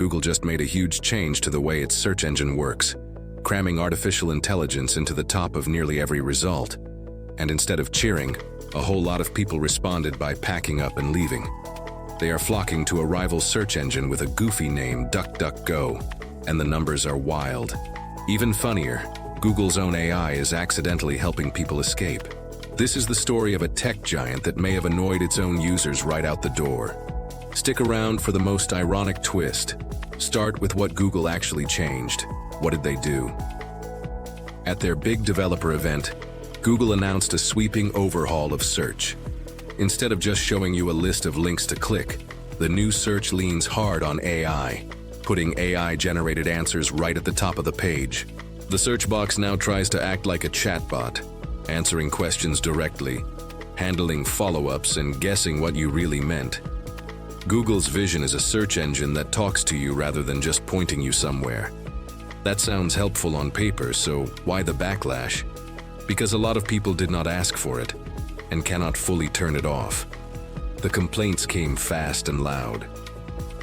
Google just made a huge change to the way its search engine works, cramming artificial intelligence into the top of nearly every result. And instead of cheering, a whole lot of people responded by packing up and leaving. They are flocking to a rival search engine with a goofy name, DuckDuckGo, and the numbers are wild. Even funnier, Google's own AI is accidentally helping people escape. This is the story of a tech giant that may have annoyed its own users right out the door. Stick around for the most ironic twist. Start with what Google actually changed. What did they do? At their big developer event, Google announced a sweeping overhaul of search. Instead of just showing you a list of links to click, the new search leans hard on AI, putting AI-generated answers right at the top of the page. The search box now tries to act like a chatbot, answering questions directly, handling follow-ups, and guessing what you really meant. Google's vision is a search engine that talks to you rather than just pointing you somewhere. That sounds helpful on paper, so why the backlash? Because a lot of people did not ask for it and cannot fully turn it off. The complaints came fast and loud.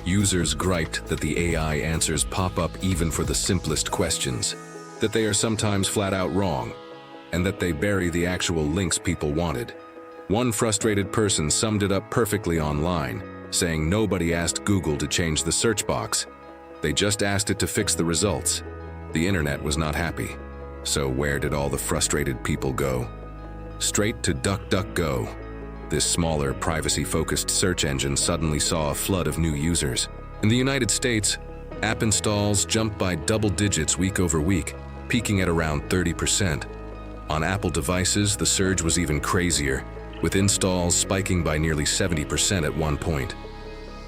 Users griped that the AI answers pop up even for the simplest questions, that they are sometimes flat out wrong, and that they bury the actual links people wanted. One frustrated person summed it up perfectly online, saying nobody asked Google to change the search box. They just asked it to fix the results. The internet was not happy. So where did all the frustrated people go? Straight to DuckDuckGo. This smaller, privacy-focused search engine suddenly saw a flood of new users. In the United States, app installs jumped by double digits week over week, peaking at around 30%. On Apple devices, the surge was even crazier, with installs spiking by nearly 70% at one point.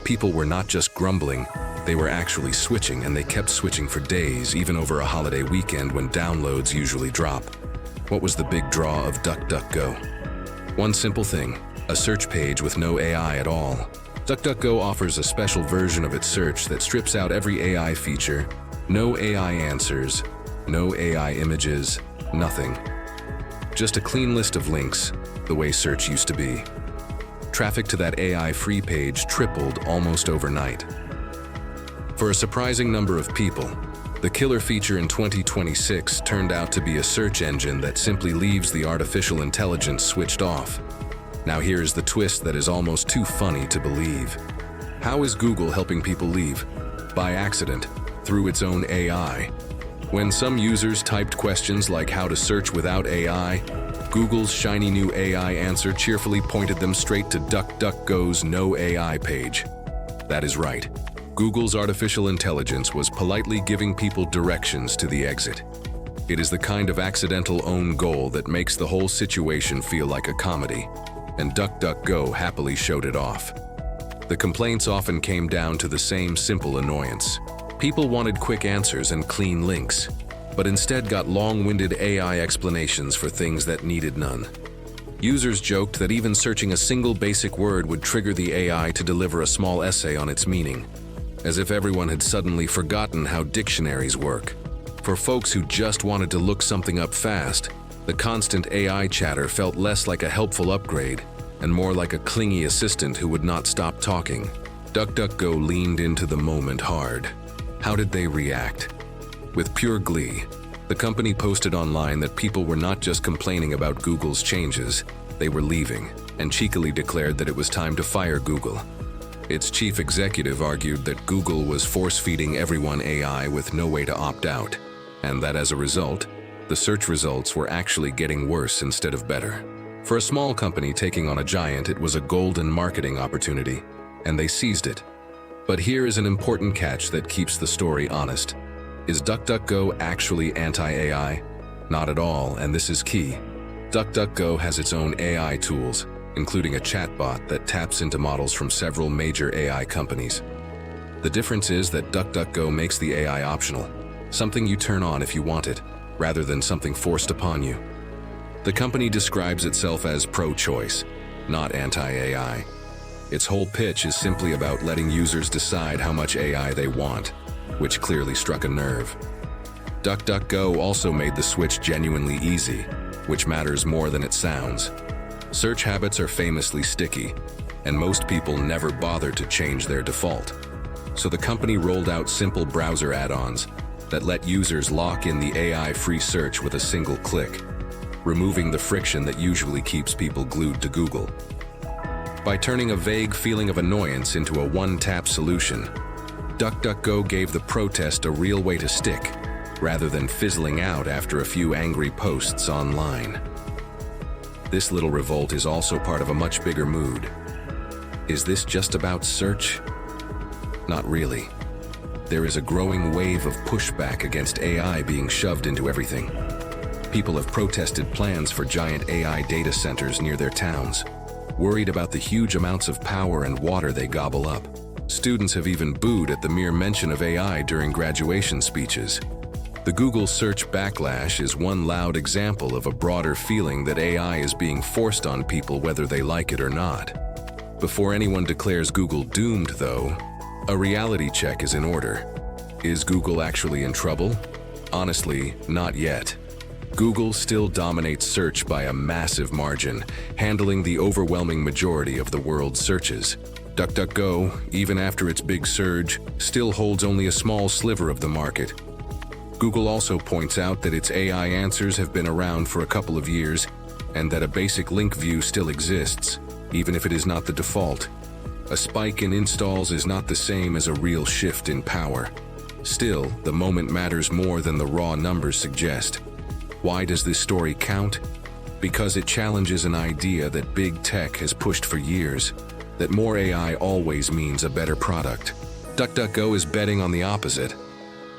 People were not just grumbling, they were actually switching, and they kept switching for days, even over a holiday weekend when downloads usually drop. What was the big draw of DuckDuckGo? One simple thing, a search page with no AI at all. DuckDuckGo offers a special version of its search that strips out every AI feature, no AI answers, no AI images, nothing. Just a clean list of links, the way search used to be. Traffic to that AI-free page tripled almost overnight. For a surprising number of people, the killer feature in 2026 turned out to be a search engine that simply leaves the artificial intelligence switched off. Now here's the twist that is almost too funny to believe. How is Google helping people leave? By accident, through its own AI. When some users typed questions like how to search without AI, Google's shiny new AI answer cheerfully pointed them straight to DuckDuckGo's no AI page. That is right. Google's artificial intelligence was politely giving people directions to the exit. It is the kind of accidental own goal that makes the whole situation feel like a comedy, and DuckDuckGo happily showed it off. The complaints often came down to the same simple annoyance. People wanted quick answers and clean links, but instead got long-winded AI explanations for things that needed none. Users joked that even searching a single basic word would trigger the AI to deliver a small essay on its meaning, as if everyone had suddenly forgotten how dictionaries work. For folks who just wanted to look something up fast, the constant AI chatter felt less like a helpful upgrade and more like a clingy assistant who would not stop talking. DuckDuckGo leaned into the moment hard. How did they react? With pure glee, the company posted online that people were not just complaining about Google's changes, they were leaving, and cheekily declared that it was time to fire Google. Its chief executive argued that Google was force-feeding everyone AI with no way to opt out, and that as a result, the search results were actually getting worse instead of better. For a small company taking on a giant, it was a golden marketing opportunity, and they seized it. But here is an important catch that keeps the story honest. Is DuckDuckGo actually anti-AI? Not at all, and this is key. DuckDuckGo has its own AI tools, including a chatbot that taps into models from several major AI companies. The difference is that DuckDuckGo makes the AI optional, something you turn on if you want it, rather than something forced upon you. The company describes itself as pro-choice, not anti-AI. Its whole pitch is simply about letting users decide how much AI they want, which clearly struck a nerve. DuckDuckGo also made the switch genuinely easy, which matters more than it sounds. Search habits are famously sticky, and most people never bother to change their default. So the company rolled out simple browser add-ons that let users lock in the AI-free search with a single click, removing the friction that usually keeps people glued to Google. By turning a vague feeling of annoyance into a one-tap solution, DuckDuckGo gave the protest a real way to stick, rather than fizzling out after a few angry posts online. This little revolt is also part of a much bigger mood. Is this just about search? Not really. There is a growing wave of pushback against AI being shoved into everything. People have protested plans for giant AI data centers near their towns, worried about the huge amounts of power and water they gobble up. Students have even booed at the mere mention of AI during graduation speeches. The Google search backlash is one loud example of a broader feeling that AI is being forced on people whether they like it or not. Before anyone declares Google doomed, though, a reality check is in order. Is Google actually in trouble? Honestly, not yet. Google still dominates search by a massive margin, handling the overwhelming majority of the world's searches. DuckDuckGo, even after its big surge, still holds only a small sliver of the market. Google also points out that its AI answers have been around for a couple of years, and that a basic link view still exists, even if it is not the default. A spike in installs is not the same as a real shift in power. Still, the moment matters more than the raw numbers suggest. Why does this story count? Because it challenges an idea that big tech has pushed for years, that more AI always means a better product. DuckDuckGo is betting on the opposite,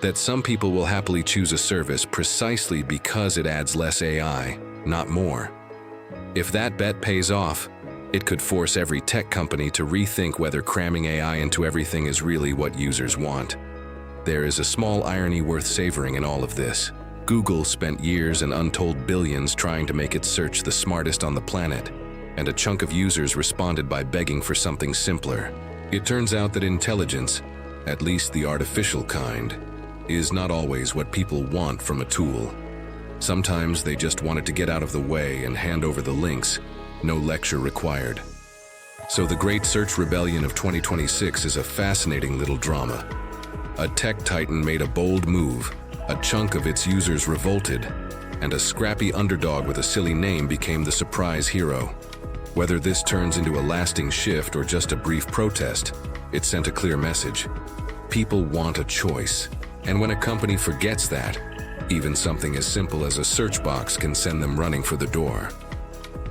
that some people will happily choose a service precisely because it adds less AI, not more. If that bet pays off, it could force every tech company to rethink whether cramming AI into everything is really what users want. There is a small irony worth savoring in all of this. Google spent years and untold billions trying to make its search the smartest on the planet, and a chunk of users responded by begging for something simpler. It turns out that intelligence, at least the artificial kind, is not always what people want from a tool. Sometimes they just want it to get out of the way and hand over the links, no lecture required. So the Great Search Rebellion of 2026 is a fascinating little drama. A tech titan made a bold move, a chunk of its users revolted, and a scrappy underdog with a silly name became the surprise hero. Whether this turns into a lasting shift or just a brief protest, it sent a clear message. People want a choice, and when a company forgets that, even something as simple as a search box can send them running for the door.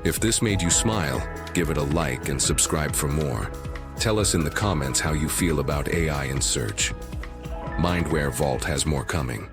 If this made you smile, give it a like and subscribe for more. Tell us in the comments how you feel about AI in search. Ware Vault has more coming.